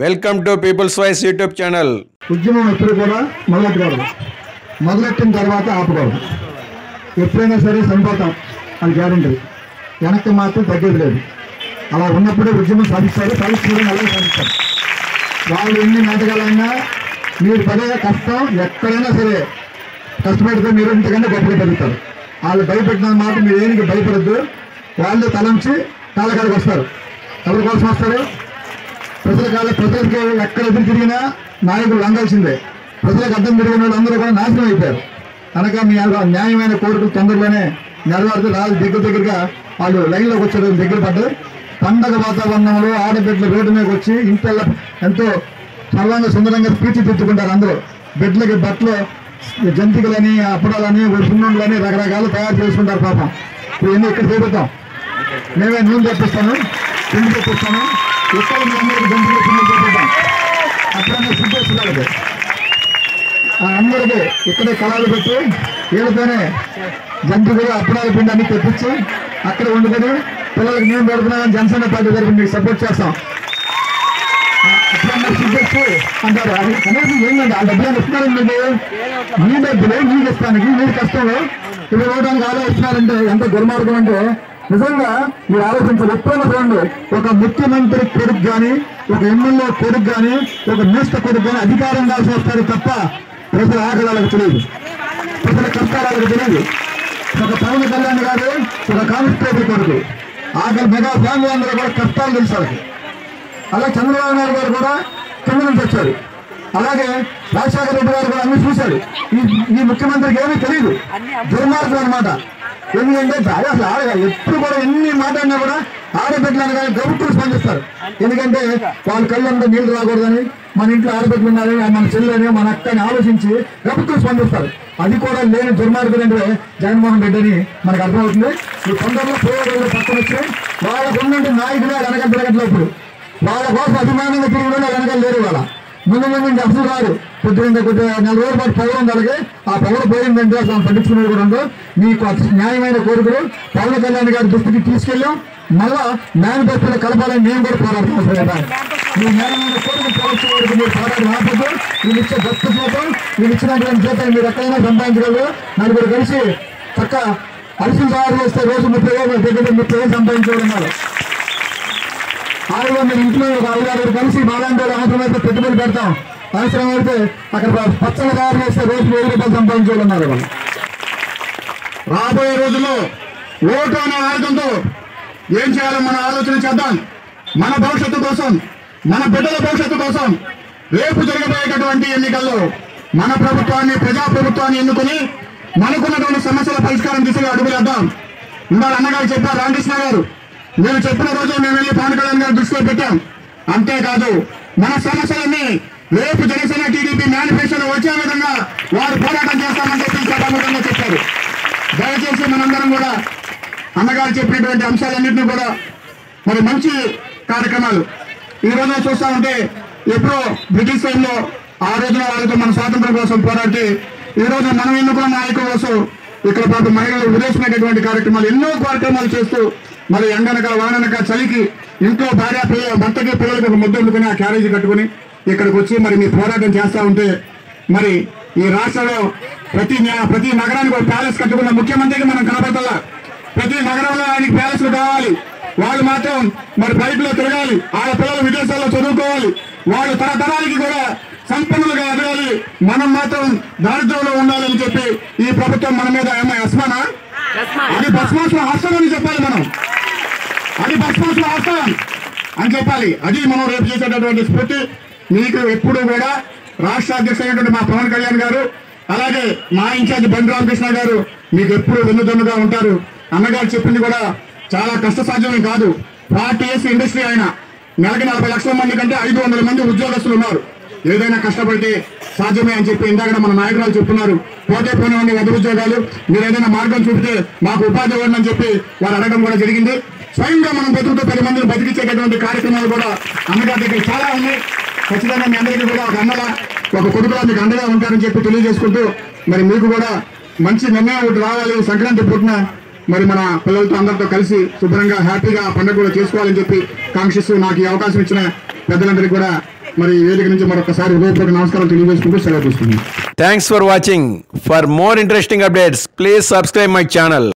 Welcome to People's Voice YouTube channel. ఉద్యమం ఎప్పుడు కూడా మొదలెట్టకూడదు, మొదలెట్టిన తర్వాత ఆపకూడదు. ఎప్పుడైనా సరే చనిపోతాం, అది గ్యారెంటీ. వెనక్కి మాత్రం తగ్గేది లేదు. అలా ఉన్నప్పుడే ఉద్యమం సాధిస్తారు, సాధించడం అలాగే సాధిస్తారు. వాళ్ళు ఎన్ని నాటకాలైనా మీరు పడే కష్టం ఎక్కడైనా సరే కష్టపడితే మీరు ఇంతకన్నా గొప్పగా పెరుగుతారు. వాళ్ళు భయపెట్టిన మాట మీరు ఏనికి భయపడద్దు. వాళ్ళు తలంచి కాలకాడికి వస్తారు. ఎవరి కోసం వస్తారు? ప్రజలకి ఎక్కడ ఎదురు తిరిగినా నాయకులు లంగాల్సిందే. ప్రజలకు అర్థం తిరిగిన వాళ్ళు అందరూ కూడా నాశనం అయిపోయారు. కనుక మీ న్యాయమైన కోరికలు తొందరలోనే నెరవేరుతూ రాజు దగ్గరగా వాళ్ళు లైన్లోకి వచ్చారు, దగ్గర పడ్డారు. పండగ వాతావరణంలో ఆడబిడ్డలు రోడ్డు మీదకి వచ్చి ఇంట్లో ఎంతో సర్వంగా సుందరంగా తీర్చిదిద్దుకుంటారు. అందరూ బిడ్డలకి బట్టలు, జంతికలని, అప్పడాలని, సున్నుండలని రకరకాలు తయారు చేసుకుంటారు. పాపం ఇవన్నీ ఇక్కడ చేపుతాం. మేమే నూనె తెప్పిస్తాను, పిండి తెప్పిస్తాను. ఇక్కడ మీ అందరికీ జంతువులు పిండి తెప్పిద్దాం. అప్పుడన్నా సిద్ధేస్తున్నారు. అందరికీ ఇక్కడే కళాలు పెట్టి వీళ్ళతోనే జంతువులు అప్పడాల పిండి అన్ని తెప్పించి అక్కడ వండుకొని పిల్లలకి మేము పెడుతున్నామని జనసేన పార్టీ తరఫున మీకు సపోర్ట్ చేస్తాం. అప్పుడన్నా సిద్ధేస్తూ అంటారు. అది కనీసం ఏంటంటే ఆ డబ్బులు ఇస్తున్నారండి. మీకు మీ డబ్బులు మీకు ఇస్తానికి మీరు కష్టంలో ఇవి ఇవ్వడానికి ఆలోచిస్తున్నారంటే ఎంత దుర్మార్గం అంటే నిజంగా మీరు ఆలోచించాలి. ఎప్పుడైనా చూడండి, ఒక ముఖ్యమంత్రి కొడుకు కానీ, ఒక ఎమ్మెల్యే కొడుకు కానీ, ఒక మినిస్టర్ కొడుకు కానీ అధికారం కాల్సి వస్తారు తప్ప ప్రజల ఆకలాలకు తెలియదు, ప్రజల కష్టాలకు తెలియదు. ఒక పవన్ కళ్యాణ్ గారు ఒక కానిస్టేబుల్ కొడుకు, ఆకలి మెగా ఫ్యామిలీ అందరూ కూడా కష్టాలు తెలుసు. అలా చంద్రబాబు నాయుడు గారు కూడా కింద నుంచి వచ్చారు. అలాగే రాజశేఖర రెడ్డి గారు కూడా అన్ని చూశాడు. ఈ ముఖ్యమంత్రికి ఏమీ తెలియదు, దుర్మార్గం అనమాట. ఎందుకంటే అసలు ఎప్పుడు కూడా ఎన్ని మాట్లాడినా కూడా ఆడబిడ్డలను కానీ గౌరవం స్పందిస్తారు. ఎందుకంటే వాళ్ళ కళ్ళంతా నీళ్లు రాకూడదని, మన ఇంట్లో ఆడబిడ్డలు ఉన్నారని, మన చెల్లెని, మన అక్కని ఆలోచించి గౌరవం స్పందిస్తారు. అది కూడా లేని దుర్మార్గులు అంటే జగన్మోహన్ రెడ్డి అని మనకు అర్థమవుతుంది. ఈ తొందరలో పోయేవాళ్ళు పక్కన వచ్చి వాళ్ళకు ఉన్నట్టు నాయకులే వెనక తిరగట్లేదు. వాళ్ళ కోసం అభిమానంగా తిరిగి వెనకాల లేరు. వాళ్ళ ముందు నుంచి అసలు రాదు. కొద్దిగా నెల రోజుల పాటు పవర్ ఉంది. అలాగే ఆ పవర్ పోయిందంటే అసలు పట్టించుకునేది కూడా ఉండదు. మీకు న్యాయమైన కోరికలు పవన్ కళ్యాణ్ గారి దృష్టికి తీసుకెళ్ళాం. మళ్ళా మేనిఫెస్టోలో కలపాలని మేము కూడా పోరాడుతున్నాం కదా. మీ న్యాయమైన కోరికలు పోవచ్చు వరకు మీరు పోరాటం ఆపద్దు. మీరు ఇచ్చే గొప్ప జీతం, మీరు ఇచ్చినటువంటి జీతాన్ని మీరు ఎక్కడైనా సంపాదించగలరు. నలుగురు కలిసి చక్క అరిసి తయారు చేస్తే రోజు 30,000 దగ్గర 30,000 సంపాదించుకోవడం. ఆరులో మీరు ఇంట్లో 5-6 కలిసి బాలాంటి అవసరమైతే పెట్టుబడి పెడతాం. అవసరమైతే అక్కడ పచ్చళ్ళు తయారు చేస్తే రోజు 1,000 రూపాయలు సంపాదించుకోవాలన్నారు. వాళ్ళు రాబోయే రోజుల్లో ఓటు అనే ఆయుధంతో ఏం చేయాలో మనం ఆలోచన చేద్దాం. మన భవిష్యత్తు కోసం, మన బిడ్డల భవిష్యత్తు కోసం రేపు జరగబోయేటటువంటి ఎన్నికల్లో మన ప్రభుత్వాన్ని, ప్రజాప్రభుత్వాన్ని ఎన్నుకుని మనకున్నటువంటి సమస్యల పరిష్కారం దిశగా అడుగులేద్దాం. ఇందాక అన్నగారు చెప్పారు, రామకృష్ణ గారు, మీరు చెప్పిన రోజు మేము వెళ్ళి పవన్ కళ్యాణ్ గారు దృష్టిలో పెట్టాం. అంతేకాదు మన సమస్యలన్నీ రేపు జనసేన టీడీపీ మేనిఫెస్టోలో వచ్చే విధంగా వారు పోరాటం చేస్తామని చెప్పి సభాముఖంగా చెప్పారు. దయచేసి మనందరం కూడా అన్నగారు చెప్పినటువంటి అంశాలన్నింటినీ కూడా మరి మంచి కార్యక్రమాలు ఈ రోజున చూస్తా ఉంటే, ఎప్పుడో బ్రిటిష్ టైంలో ఆ రోజున వాళ్ళతో మన స్వాతంత్రం కోసం పోరాడితే ఈ రోజు మనం ఎన్నుకున్న నాయకుల కోసం ఇక్కడ పాటు మహిళలు విదేశమైనటువంటి కార్యక్రమాలు, ఎన్నో కార్యక్రమాలు చేస్తూ మరి ఎండనక వాననక చలికి ఇంట్లో భర్తకి పిల్లలకి ఒక ముద్ద వండుకుని ఆ క్యారేజీ కట్టుకుని ఇక్కడికి వచ్చి మరి మీ పోరాటం చేస్తూ ఉంటే, మరి ఈ రాష్ట్రంలో ప్రతి నగరానికి ఒక ప్యాలెస్ కట్టుకున్న ముఖ్యమంత్రికి మనం కనబడతల్లా. ప్రతి నగరంలో ఆయనకి ప్యాలెస్లు కావాలి. వాళ్ళు మాత్రం మరి బైక్లో తిరగాలి, ఆ పిల్లలు విదేశాల్లో చదువుకోవాలి, వాళ్ళు తరతరాలకి కూడా సంపన్నులుగా ఎదగాలి. మనం మాత్రం దారిద్ర్యంలో ఉండాలని చెప్పి ఈ ప్రభుత్వం మన మీద అస్మానా, అది భస్మాసుల హస్తం అని చెప్పాలి. మనం అది భస్మాసుల హస్తం అని చెప్పాలి. అది మనం రేపు చేసేటటువంటి స్ఫూర్తి. మీకు ఎప్పుడు కూడా రాష్ట్ర అధ్యక్షుడైనటువంటి మా పవన్ కళ్యాణ్ గారు, అలాగే మా ఇన్ఛార్జ్ బండి రామకృష్ణ గారు మీకు ఎప్పుడు వెన్నుదన్నుగా ఉంటారు. అన్నగారు చెప్పింది కూడా చాలా కష్టసాధ్యమే కాదు. 40 years ఇండస్ట్రీ ఆయన, నెలకి 40 లక్షల మంది కంటే 500 మంది ఉద్యోగస్తులు ఉన్నారు. ఏదైనా కష్టపడితే సాధ్యమే అని చెప్పి ఇందాక మన నాయకురాలు చెప్తున్నారు. పోతే పోనివ్వండి వద్ద ఉద్యోగాలు, మీరు ఏదైనా మార్గం చూపితే మాకు ఉపాధి ఇవ్వండి అని చెప్పి వారు అడగడం కూడా జరిగింది. స్వయంగా మనం బతుకుతూ 10 మందిని బతికించేటటువంటి కార్యక్రమాలు కూడా అన్నగారి దగ్గర చాలా ఉన్నాయి. ఖచ్చితంగా మీ అందరికీ కూడా ఒక అన్నలా, ఒక కొడుకులా మీకు అండగా ఉంటారని చెప్పి తెలియజేసుకుంటూ, మరి మీకు కూడా మంచి నిర్ణయం ఒకటి రావాలి. సంక్రాంతి పుట్టిన మరి మన పిల్లలతో అందరితో కలిసి శుభ్రంగా హ్యాపీగా పండుగ కూడా చేసుకోవాలని చెప్పి కాంక్షిస్తూ నాకు ఈ అవకాశం ఇచ్చిన పెద్దలందరికీ కూడా మరి ఈ వేదిక నుంచి మరొకసారి హృదయపూర్వక నమస్కారం తెలియజేసుకుంటూ సెలవు తీసుకుంటున్నాను. Thanks for watching. For more interesting updates, please subscribe my channel.